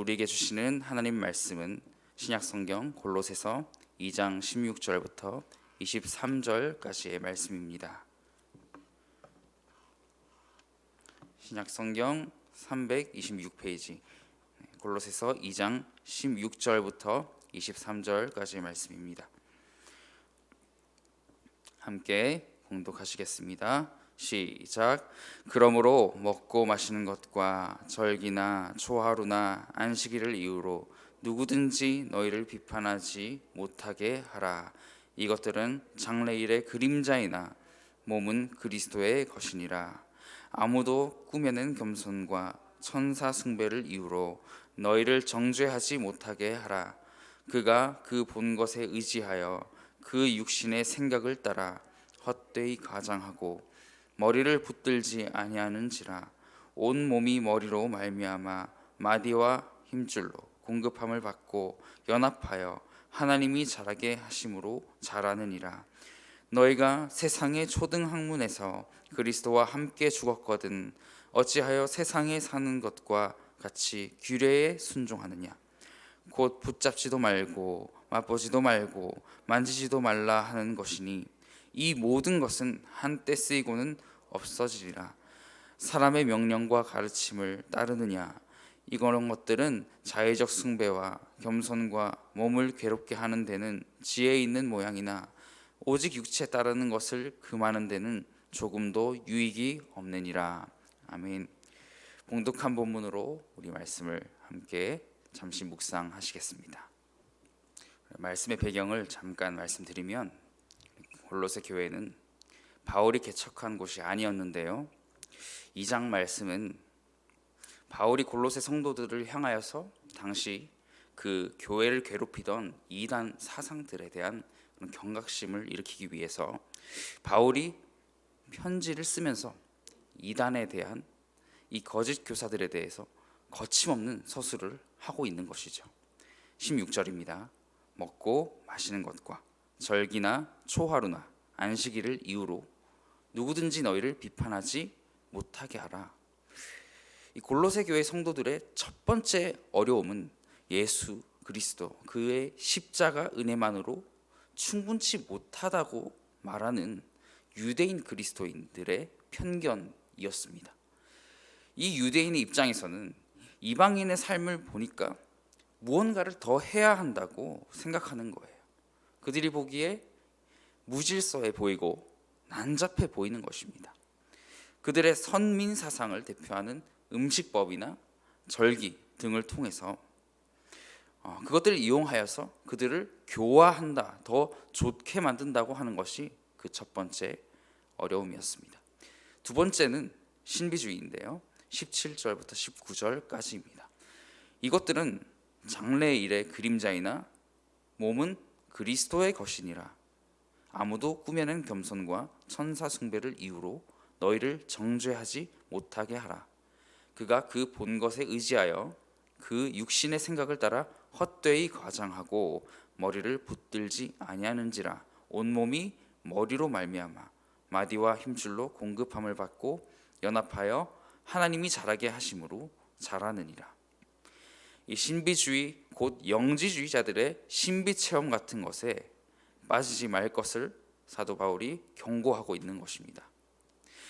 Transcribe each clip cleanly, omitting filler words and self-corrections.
우리에게 주시는 하나님 말씀은 신약성경 골로새서 2장 16절부터 23절까지의 말씀입니다. 신약성경 326페이지 골로새서 2장 16절부터 23절까지의 말씀입니다. 함께 봉독하시겠습니다. 시작. 그러므로 먹고 마시는 것과 절기나 초하루나 안식일을 이유로 누구든지 너희를 비판하지 못하게 하라. 이것들은 장래일의 그림자이나 몸은 그리스도의 것이니라. 아무도 꾸며낸 겸손과 천사 숭배를 이유로 너희를 정죄하지 못하게 하라. 그가 그 본 것에 의지하여 그 육신의 생각을 따라 헛되이 가장하고 머리를 붙들지 아니하는지라. 온 몸이 머리로 말미암아 마디와 힘줄로 공급함을 받고 연합하여 하나님이 자라게 하심으로 자라느니라. 너희가 세상의 초등학문에서 그리스도와 함께 죽었거든 어찌하여 세상에 사는 것과 같이 규례에 순종하느냐. 곧 붙잡지도 말고 맛보지도 말고 만지지도 말라 하는 것이니 이 모든 것은 한때 쓰이고는 없어지리라. 사람의 명령과 가르침을 따르느냐. 이런 것들은 자의적 숭배와 겸손과 몸을 괴롭게 하는 데는 지혜 있는 모양이나 오직 육체에 따르는 것을 금하는 데는 조금도 유익이 없느니라. 아멘. 봉독한 본문으로 우리 말씀을 함께 잠시 묵상하시겠습니다. 말씀의 배경을 잠깐 말씀드리면 골로새 교회는 바울이 개척한 곳이 아니었는데요, 2장 말씀은 바울이 골로새 성도들을 향하여서 당시 그 교회를 괴롭히던 이단 사상들에 대한 경각심을 일으키기 위해서 바울이 편지를 쓰면서 이단에 대한 이 거짓 교사들에 대해서 거침없는 서술을 하고 있는 것이죠. 16절입니다. 먹고 마시는 것과 절기나 초하루나 안식일을 이유로 누구든지 너희를 비판하지 못하게 하라. 이 골로새 교회 성도들의 첫 번째 어려움은 예수 그리스도 그의 십자가 은혜만으로 충분치 못하다고 말하는 유대인 그리스도인들의 편견이었습니다. 이 유대인의 입장에서는 이방인의 삶을 보니까 무언가를 더 해야 한다고 생각하는 거예요. 그들이 보기에 무질서해 보이고 난잡해 보이는 것입니다. 그들의 선민 사상을 대표하는 음식법이나 절기 등을 통해서 그것들을 이용하여서 그들을 교화한다, 더 좋게 만든다고 하는 것이 그 첫 번째 어려움이었습니다. 두 번째는 신비주의인데요, 17절부터 19절까지입니다. 이것들은 장래일의 그림자이나 몸은 그리스도의 것이니라. 아무도 꾸며낸 겸손과 천사 숭배를 이유로 너희를 정죄하지 못하게 하라. 그가 그 본 것에 의지하여 그 육신의 생각을 따라 헛되이 과장하고 머리를 붙들지 아니하는지라. 온몸이 머리로 말미암아 마디와 힘줄로 공급함을 받고 연합하여 하나님이 자라게 하심으로 자라느니라. 이 신비주의 곧 영지주의자들의 신비 체험 같은 것에 빠지지 말 것을 사도 바울이 경고하고 있는 것입니다.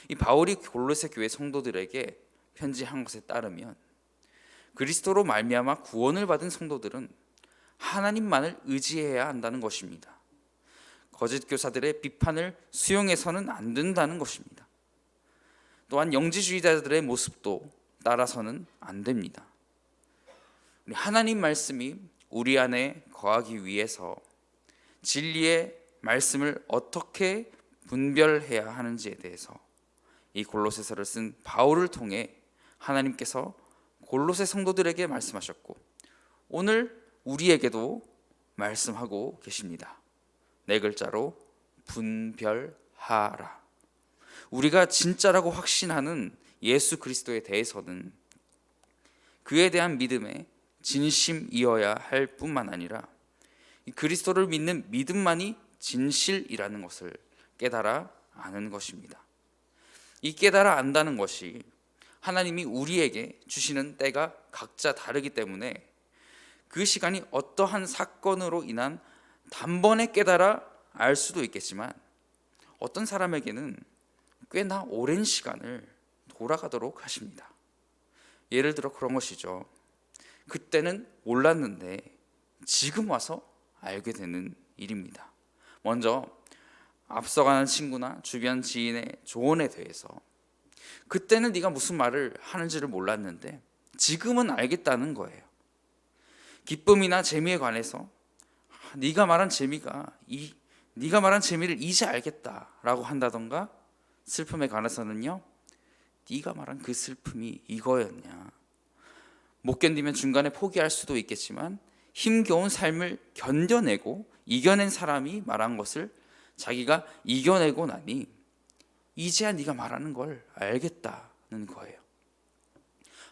이 바울이 골로새 교회 성도들에게 편지한 것에 따르면 그리스도로 말미암아 구원을 받은 성도들은 하나님만을 의지해야 한다는 것입니다. 거짓 교사들의 비판을 수용해서는 안 된다는 것입니다. 또한 영지주의자들의 모습도 따라서는 안 됩니다. 하나님 말씀이 우리 안에 거하기 위해서 진리의 말씀을 어떻게 분별해야 하는지에 대해서 이 골로새서를 쓴 바울을 통해 하나님께서 골로새 성도들에게 말씀하셨고 오늘 우리에게도 말씀하고 계십니다. 네 글자로 분별하라. 우리가 진짜라고 확신하는 예수 그리스도에 대해서는 그에 대한 믿음에 진심이어야 할 뿐만 아니라 그리스도를 믿는 믿음만이 진실이라는 것을 깨달아 아는 것입니다. 이 깨달아 안다는 것이 하나님이 우리에게 주시는 때가 각자 다르기 때문에 그 시간이 어떠한 사건으로 인한 단번에 깨달아 알 수도 있겠지만 어떤 사람에게는 꽤나 오랜 시간을 돌아가도록 하십니다. 예를 들어 그런 것이죠. 그때는 몰랐는데 지금 와서 알게 되는 일입니다. 먼저 앞서가는 친구나 주변 지인의 조언에 대해서 그때는 네가 무슨 말을 하는지를 몰랐는데 지금은 알겠다는 거예요. 기쁨이나 재미에 관해서 네가 말한 재미를 이제 알겠다라고 한다던가, 슬픔에 관해서는요, 네가 말한 그 슬픔이 이거였냐. 못 견디면 중간에 포기할 수도 있겠지만 힘겨운 삶을 견뎌내고 이겨낸 사람이 말한 것을 자기가 이겨내고 나니 이제야 네가 말하는 걸 알겠다는 거예요.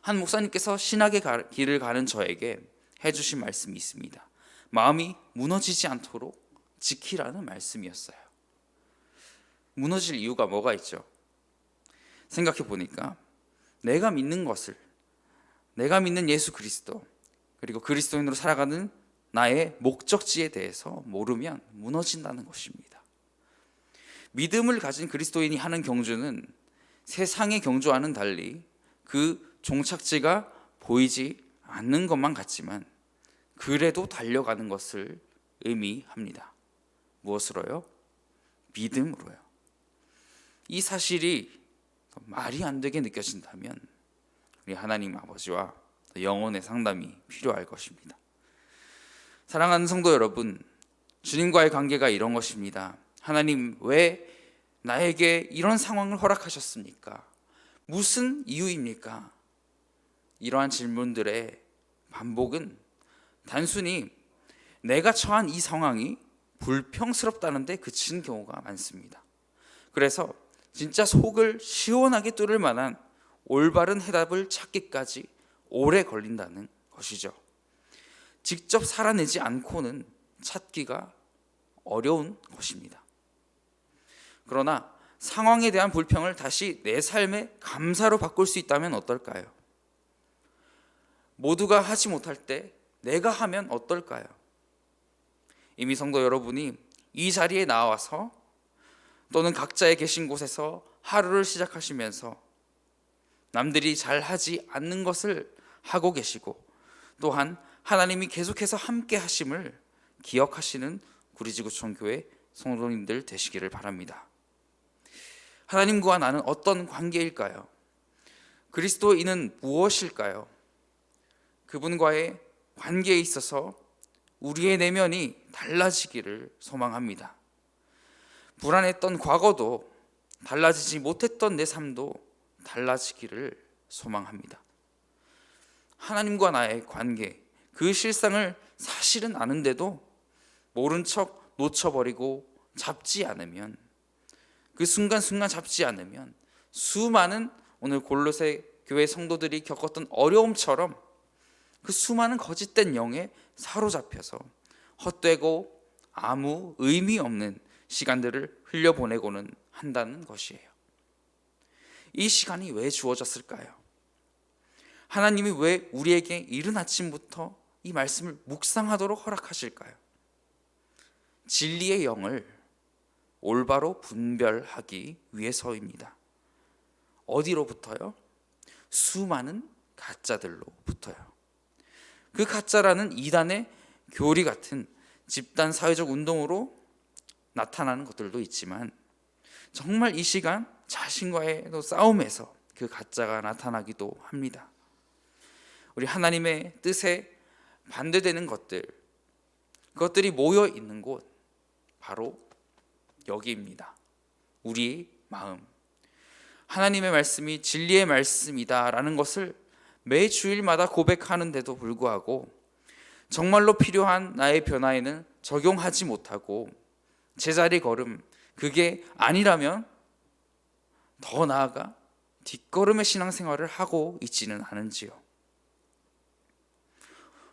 한 목사님께서 신학의 길을 가는 저에게 해주신 말씀이 있습니다. 마음이 무너지지 않도록 지키라는 말씀이었어요. 무너질 이유가 뭐가 있죠? 생각해 보니까 내가 믿는 것을, 내가 믿는 예수 그리스도, 그리고 그리스도인으로 살아가는 나의 목적지에 대해서 모르면 무너진다는 것입니다. 믿음을 가진 그리스도인이 하는 경주는 세상의 경주와는 달리 그 종착지가 보이지 않는 것만 같지만 그래도 달려가는 것을 의미합니다. 무엇으로요? 믿음으로요. 이 사실이 말이 안 되게 느껴진다면 우리 하나님 아버지와 영혼의 상담이 필요할 것입니다. 사랑하는 성도 여러분, 주님과의 관계가 이런 것입니다. 하나님, 왜 나에게 이런 상황을 허락하셨습니까? 무슨 이유입니까? 이러한 질문들의 반복은 단순히 내가 처한 이 상황이 불평스럽다는데 그치는 경우가 많습니다. 그래서 진짜 속을 시원하게 뚫을 만한 올바른 해답을 찾기까지 오래 걸린다는 것이죠. 직접 살아내지 않고는 찾기가 어려운 것입니다. 그러나 상황에 대한 불평을 다시 내 삶의 감사로 바꿀 수 있다면 어떨까요? 모두가 하지 못할 때 내가 하면 어떨까요? 이미 성도 여러분이 이 자리에 나와서 또는 각자의 계신 곳에서 하루를 시작하시면서 남들이 잘 하지 않는 것을 하고 계시고, 또한 하나님이 계속해서 함께 하심을 기억하시는 구리지구촌 교회 성도님들 되시기를 바랍니다. 하나님과 나는 어떤 관계일까요? 그리스도인은 무엇일까요? 그분과의 관계에 있어서 우리의 내면이 달라지기를 소망합니다. 불안했던 과거도, 달라지지 못했던 내 삶도 달라지기를 소망합니다. 하나님과 나의 관계, 그 실상을 사실은 아는데도 모른 척 놓쳐버리고 잡지 않으면, 그 순간순간 잡지 않으면 수많은 오늘 골로새 교회 성도들이 겪었던 어려움처럼 그 수많은 거짓된 영에 사로잡혀서 헛되고 아무 의미 없는 시간들을 흘려보내고는 한다는 것이에요. 이 시간이 왜 주어졌을까요? 하나님이 왜 우리에게 이른 아침부터 이 말씀을 묵상하도록 허락하실까요? 진리의 영을 올바로 분별하기 위해서입니다. 어디로부터요? 수많은 가짜들로부터요. 그 가짜라는 이단의 교리 같은 집단 사회적 운동으로 나타나는 것들도 있지만, 정말 이 시간 자신과의 싸움에서 그 가짜가 나타나기도 합니다. 우리 하나님의 뜻에 반대되는 것들, 그것들이 모여 있는 곳, 바로 여기입니다. 우리의 마음. 하나님의 말씀이 진리의 말씀이다라는 것을 매 주일마다 고백하는데도 불구하고 정말로 필요한 나의 변화에는 적용하지 못하고 제자리 걸음, 그게 아니라면 더 나아가 뒷걸음의 신앙생활을 하고 있지는 않은지요.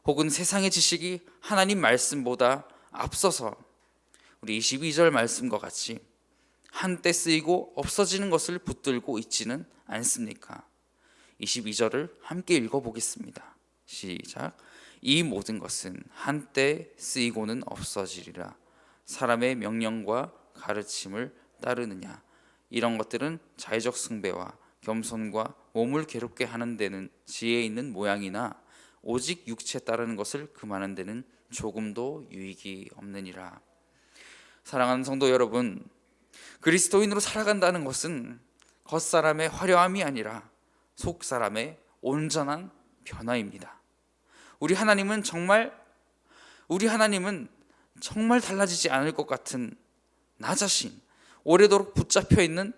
혹은 세상의 지식이 하나님 말씀보다 앞서서 우리 22절 말씀과 같이 한때 쓰이고 없어지는 것을 붙들고 있지는 않습니까? 22절을 함께 읽어보겠습니다. 시작. 이 모든 것은 한때 쓰이고는 없어지리라. 사람의 명령과 가르침을 따르느냐. 이런 것들은 자의적 숭배와 겸손과 몸을 괴롭게 하는 데는 지혜 있는 모양이나 오직 육체 따르는 것을 금하는 데는 조금도 유익이 없느니라. 사랑하는 성도 여러분, 그리스도인으로 살아간다는 것은 겉사람의 화려함이 아니라 속사람의 온전한 변화입니다. 우리 하나님은 정말 달라지지 않을 것 같은 나 자신, 오래도록 붙잡혀 있는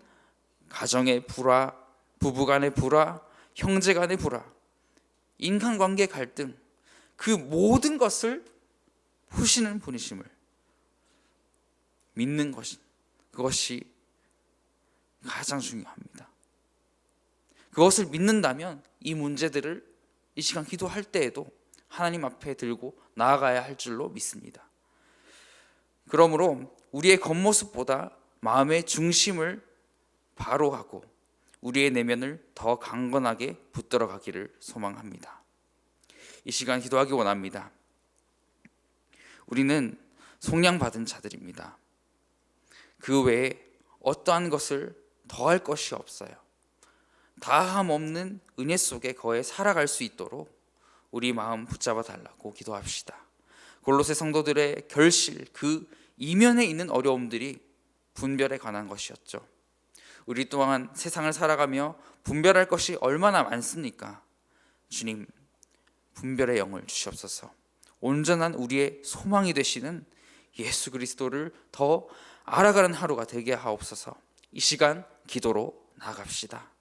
가정의 불화, 부부간의 불화, 형제간의 불화, 인간관계 갈등, 그 모든 것을 푸시는 분이심을 믿는 그것이 가장 중요합니다. 그것을 믿는다면 이 문제들을 이 시간 기도할 때에도 하나님 앞에 들고 나아가야 할 줄로 믿습니다. 그러므로 우리의 겉모습보다 마음의 중심을 바로 하고 우리의 내면을 더 강건하게 붙들어 가기를 소망합니다. 이 시간 기도하기 원합니다. 우리는 속량받은 자들입니다. 그 외에 어떠한 것을 더할 것이 없어요. 다함 없는 은혜 속에 거해 살아갈 수 있도록 우리 마음 붙잡아 달라고 기도합시다. 골로새 성도들의 결실, 그 이면에 있는 어려움들이 분별에 관한 것이었죠. 우리 또한 세상을 살아가며 분별할 것이 얼마나 많습니까? 주님, 분별의 영을 주시옵소서. 온전한 우리의 소망이 되시는 예수 그리스도를 더 알아가는 하루가 되게 하옵소서. 이 시간 기도로 나아갑시다.